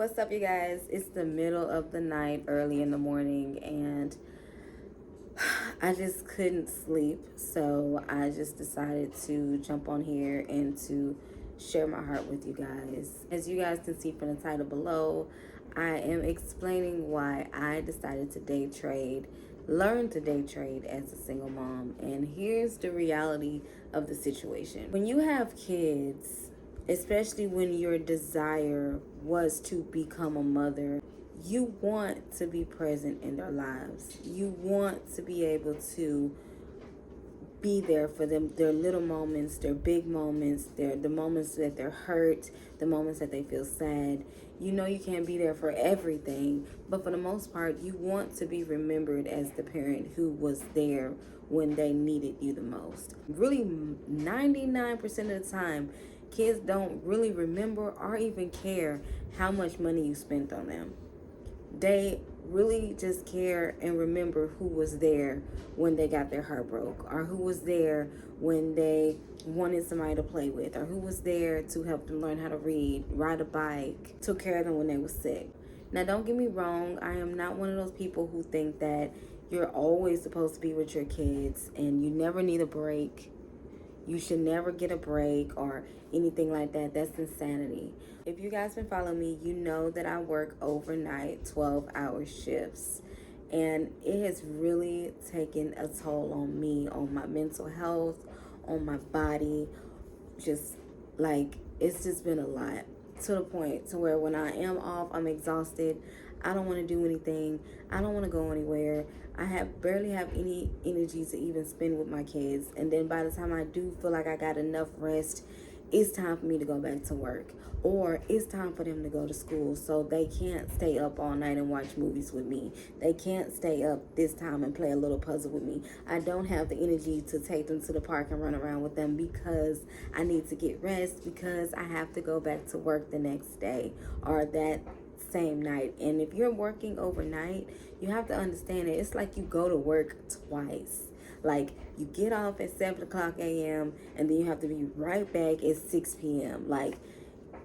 What's up, you guys? It's the middle of the night, early in the morning, and I just couldn't sleep. So I just decided to jump on here and to share my heart with you guys. As you guys can see from the title below, I am explaining why I decided to day trade, learn to day trade as a single mom. And here's the reality of the situation. When you have kids, especially when your desire was to become a mother, you want to be present in their lives. You want to be able to be there for them, their little moments, their big moments, the moments that they're hurt, the moments that they feel sad. You know you can't be there for everything, but for the most part, you want to be remembered as the parent who was there when they needed you the most. Really, 99% of the time, kids don't really remember or even care how much money you spent on them. They really just care and remember who was there when they got their heart broke, or who was there when they wanted somebody to play with, or who was there to help them learn how to read, ride a bike, took care of them when they were sick. Now, don't get me wrong, I am not one of those people who think that you're always supposed to be with your kids and you never need a break. You should never get a break or anything like that. That's insanity. If you guys been following me, you know that I work overnight 12-hour shifts. And it has really taken a toll on me, on my mental health, on my body. Just like, it's just been a lot, to the point to where when I am off, I'm exhausted. I don't want to do anything. I don't want to go anywhere. I barely have any energy to even spend with my kids. And then by the time I do feel like I got enough rest, it's time for me to go back to work. Or it's time for them to go to school, so they can't stay up all night and watch movies with me. They can't stay up this time and play a little puzzle with me. I don't have the energy to take them to the park and run around with them because I need to get rest, because I have to go back to work the next day or that same night. And if you're working overnight, you have to understand it. It's like you go to work twice. Like, you get off at 7 o'clock a.m. and then you have to be right back at 6 p.m. Like,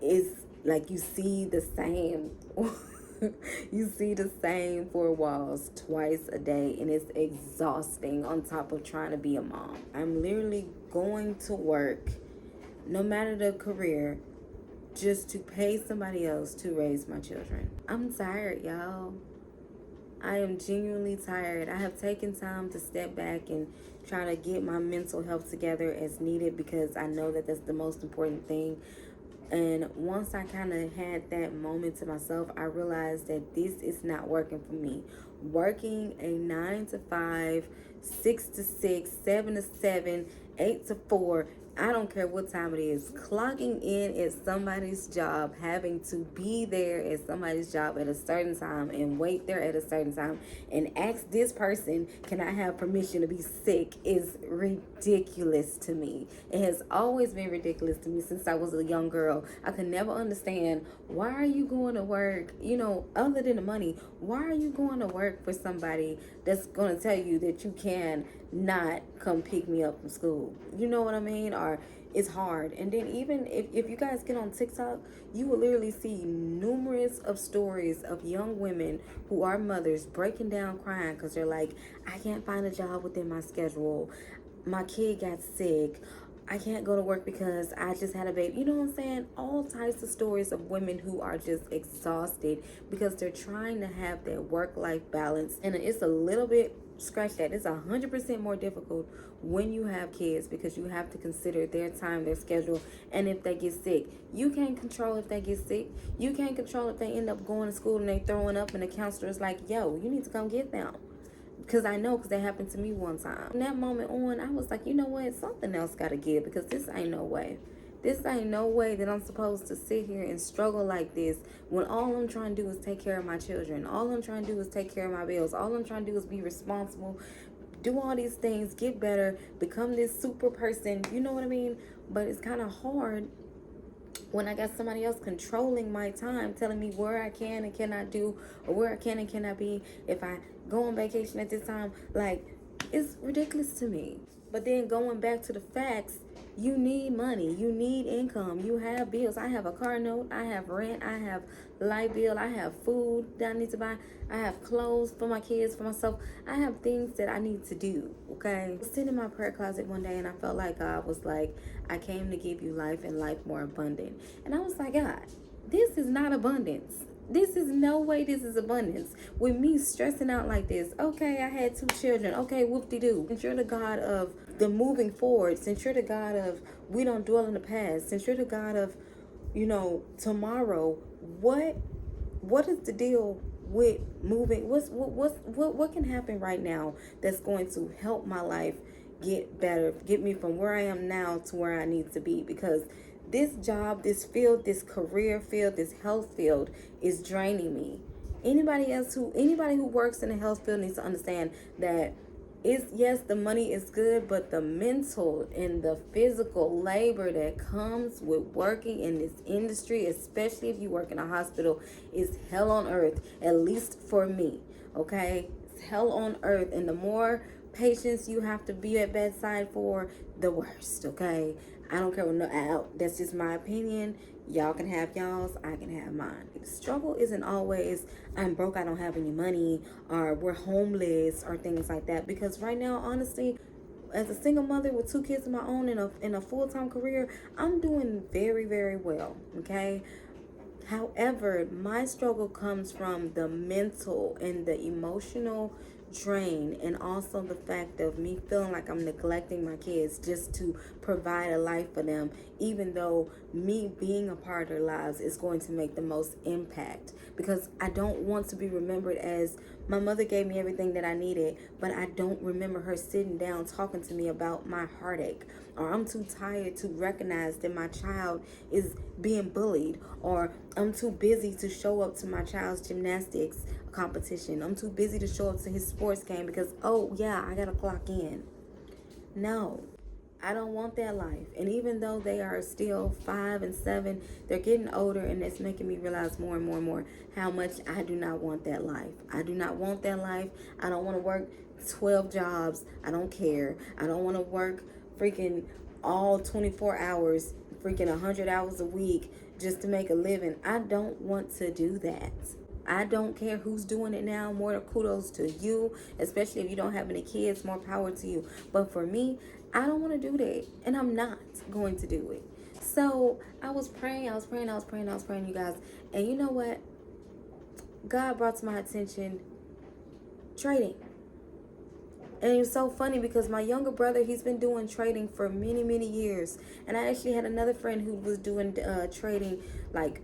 it's like you see the same you see the same four walls twice a day, and it's exhausting on top of trying to be a mom. I'm literally going to work, no matter the career, just to pay somebody else to raise my children. I'm tired, y'all. I am genuinely tired. I have taken time to step back and try to get my mental health together as needed, because I know that that's the most important thing. And once I kind of had that moment to myself, I realized that this is not working for me. Working a 9 to 5, 6 to 6, 7 to 7, 8 to 4, I don't care what time it is, clocking in at somebody's job, having to be there at somebody's job at a certain time and wait there at a certain time and ask this person, can I have permission to be sick, is ridiculous to me. It has always been ridiculous to me since I was a young girl. I could never understand, why are you going to work, other than the money, why are you going to work for somebody that's going to tell you that you can not come pick me up from school? You know what I mean? Or it's hard. And then even if you guys get on TikTok, you will literally see numerous of stories of young women who are mothers breaking down crying because they're like, I can't find a job within my schedule. My kid got sick. I can't go to work because I just had a baby. You know what I'm saying? All types of stories of women who are just exhausted because they're trying to have their work-life balance. And it's a little bit, scratch that, it's 100% more difficult when you have kids, because you have to consider their time, their schedule, and if they get sick. You can't control if they get sick. You can't control if they end up going to school and they throwing up and the counselor is like, yo, you need to come get them. Because I know, because that happened to me one time. From that moment on, I was like, you know what? Something else got to give, because this ain't no way. This ain't no way that I'm supposed to sit here and struggle like this when all I'm trying to do is take care of my children. All I'm trying to do is take care of my bills. All I'm trying to do is be responsible, do all these things, get better, become this super person. You know what I mean? But it's kind of hard when I got somebody else controlling my time, telling me where I can and cannot do, or where I can and cannot be, if I go on vacation at this time. Like, it's ridiculous to me. But then going back to the facts, You need money. You need income. You have bills. I have a car note. I have rent. I have light bill. I have food that I need to buy. I have clothes for my kids, for myself. I have things that I need to do. Okay. I was sitting in my prayer closet one day and I felt like God was like, I came to give you life and life more abundant. And I was like, God, this is not abundance. This is no way this is abundance. With me stressing out like this, okay, I had 2 children. Okay, whoop-de-doo. Since you're the God of the moving forward, since you're the God of we don't dwell in the past, since you're the God of, tomorrow, what is the deal with moving? What can happen right now that's going to help my life get better, get me from where I am now to where I need to be? Because this job, this field, this career field, this health field is draining me. Anybody who works in the health field needs to understand that is, yes, the money is good, but the mental and the physical labor that comes with working in this industry, especially if you work in a hospital, is hell on earth, at least for me. Okay, it's hell on earth, and the more patients you have to be at bedside for, the worst. Okay, I don't care what that's just my opinion. Y'all can have y'all's, I can have mine. The struggle isn't always I'm broke, I don't have any money, or we're homeless, or things like that. Because right now, honestly, as a single mother with 2 kids of my own in a full-time career, I'm doing very, very well. Okay. However, my struggle comes from the mental and the emotional drain, and also the fact of me feeling like I'm neglecting my kids just to provide a life for them, even though me being a part of their lives is going to make the most impact. Because I don't want to be remembered as my mother gave me everything that I needed, but I don't remember her sitting down talking to me about my heartache, or I'm too tired to recognize that my child is being bullied, or I'm too busy to show up to my child's gymnastics competition. I'm too busy to show up to his sports game because, oh yeah, I gotta clock in. No, I don't want that life. And even though they are still 5 and 7, they're getting older, and it's making me realize more and more and more how much I do not want that life. I do not want that life. I don't want to work 12 jobs. I don't care. I don't want to work freaking all 24 hours, freaking 100 hours a week just to make a living. I don't want to do that. I don't care who's doing it now. More kudos to you, especially if you don't have any kids. More power to you. But for me, I don't want to do that, and I'm not going to do it. So I was praying, you guys. And you know what? God brought to my attention trading. And it's so funny because my younger brother, he's been doing trading for many, many years. And I actually had another friend who was doing trading, like,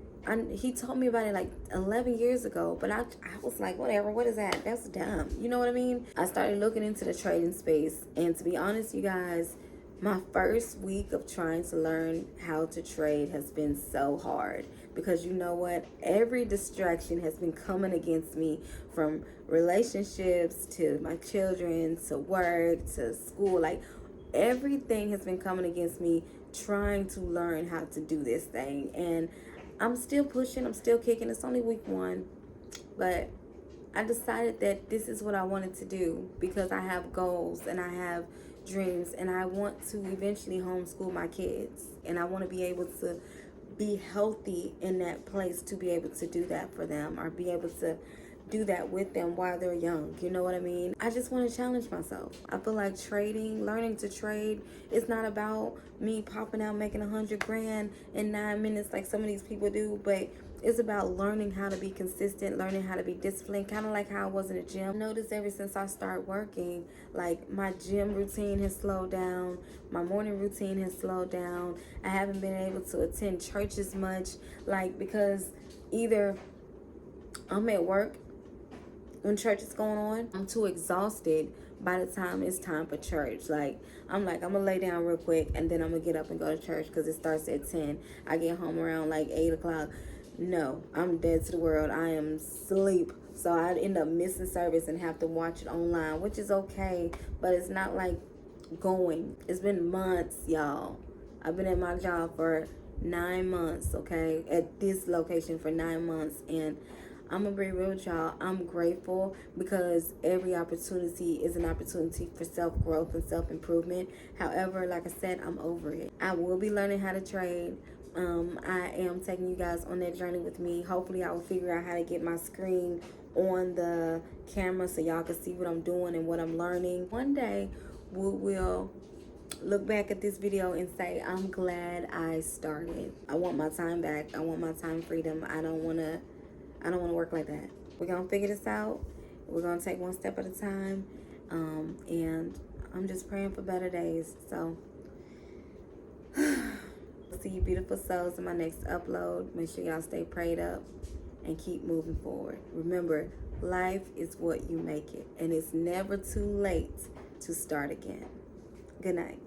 he told me about it like 11 years ago. But I was like, whatever, what is that? That's dumb. You know what I mean? I started looking into the trading space. And to be honest, you guys, my first week of trying to learn how to trade has been so hard. Because you know what? Every distraction has been coming against me, from relationships to my children to work to school. Like, everything has been coming against me trying to learn how to do this thing. And I'm still pushing, I'm still kicking. It's only week 1. But I decided that this is what I wanted to do because I have goals and I have dreams, and I want to eventually homeschool my kids, and I want to be able to be healthy in that place to be able to do that for them, or be able to do that with them while they're young. You know what I mean? I just want to challenge myself. I feel like learning to trade, is not about me popping out making 100 grand in 9 minutes like some of these people do, but it's about learning how to be consistent, learning how to be disciplined, kind of like how I was in the gym. I noticed ever since I started working, like, my gym routine has slowed down, my morning routine has slowed down. I haven't been able to attend church as much, like, because either I'm at work when church is going on, I'm too exhausted by the time it's time for church. I'm gonna lay down real quick and then I'm gonna get up and go to church because it starts at 10. I get home around like 8 o'clock. No, I'm dead to the world. I am asleep. So I'd end up missing service and have to watch it online, which is okay, but it's not like going. It's been months, y'all. I've been at my job for 9 months, okay? At this location for 9 months, and I'm gonna be real with y'all. I'm grateful because every opportunity is an opportunity for self-growth and self-improvement. However, like I said, I'm over it. I will be learning how to trade. I am taking you guys on that journey with me. Hopefully I will figure out how to get my screen on the camera so y'all can see what I'm doing and what I'm learning. One day we will look back at this video and say, I'm glad I started. I want my time back. I want my time freedom. I don't want to work like that. We're going to figure this out. We're going to take one step at a time. And I'm just praying for better days. So see you beautiful souls in my next upload. Make sure y'all stay prayed up and keep moving forward. Remember, life is what you make it, and it's never too late to start again. Good night.